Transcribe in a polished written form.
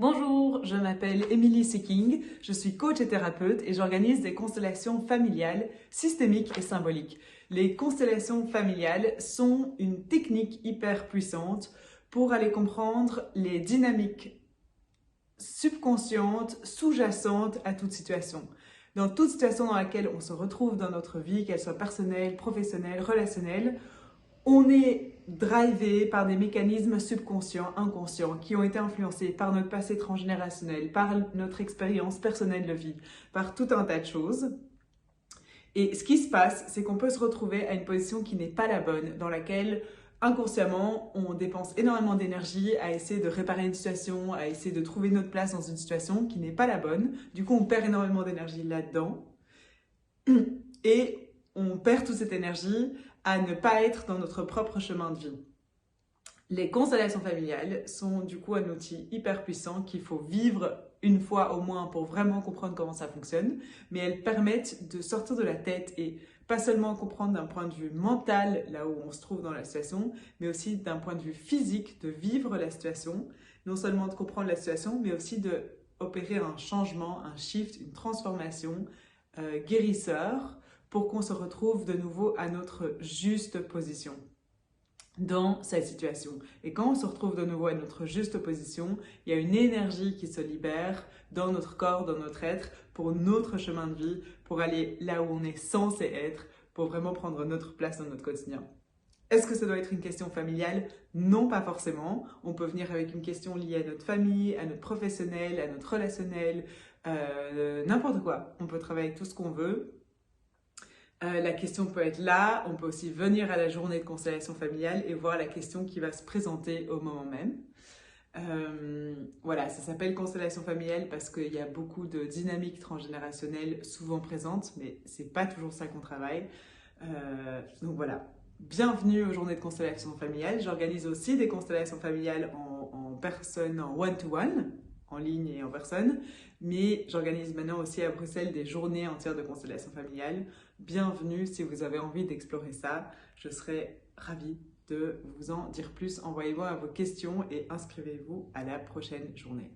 Bonjour, je m'appelle Emily Seeking, je suis coach et thérapeute et j'organise des constellations familiales, systémiques et symboliques. Les constellations familiales sont une technique hyper puissante pour aller comprendre les dynamiques subconscientes, sous-jacentes à toute situation. Dans toute situation dans laquelle on se retrouve dans notre vie, qu'elle soit personnelle, professionnelle, relationnelle, on est drivé par des mécanismes subconscients, inconscients, qui ont été influencés par notre passé transgénérationnel, par notre expérience personnelle de vie, par tout un tas de choses. Et ce qui se passe, c'est qu'on peut se retrouver à une position qui n'est pas la bonne, dans laquelle inconsciemment, on dépense énormément d'énergie à essayer de réparer une situation, à essayer de trouver notre place dans une situation qui n'est pas la bonne. Du coup, on perd énormément d'énergie là-dedans. Et on perd toute cette énergie à ne pas être dans notre propre chemin de vie. Les constellations familiales sont du coup un outil hyper puissant qu'il faut vivre une fois au moins pour vraiment comprendre comment ça fonctionne, mais elles permettent de sortir de la tête et pas seulement comprendre d'un point de vue mental, là où on se trouve dans la situation, mais aussi d'un point de vue physique, de vivre la situation, non seulement de comprendre la situation, mais aussi d'opérer un changement, un shift, une transformation guérisseur, pour qu'on se retrouve de nouveau à notre juste position dans cette situation. Et quand on se retrouve de nouveau à notre juste position, il y a une énergie qui se libère dans notre corps, dans notre être, pour notre chemin de vie, pour aller là où on est censé être, pour vraiment prendre notre place dans notre quotidien. Est-ce que ça doit être une question familiale? Non, pas forcément. On peut venir avec une question liée à notre famille, à notre professionnel, à notre relationnel, n'importe quoi. On peut travailler avec tout ce qu'on veut. La question peut être là, on peut aussi venir à la journée de constellation familiale et voir la question qui va se présenter au moment même. Voilà, ça s'appelle constellation familiale parce qu'il y a beaucoup de dynamiques transgénérationnelles souvent présentes, mais c'est pas toujours ça qu'on travaille. Donc voilà, bienvenue aux journées de constellation familiale. J'organise aussi des constellations familiales en personne, en one-to-one, en ligne et en personne, mais j'organise maintenant aussi à Bruxelles des journées entières de constellation familiale. Bienvenue si vous avez envie d'explorer ça, je serai ravie de vous en dire plus. Envoyez-moi vos questions et inscrivez-vous à la prochaine journée.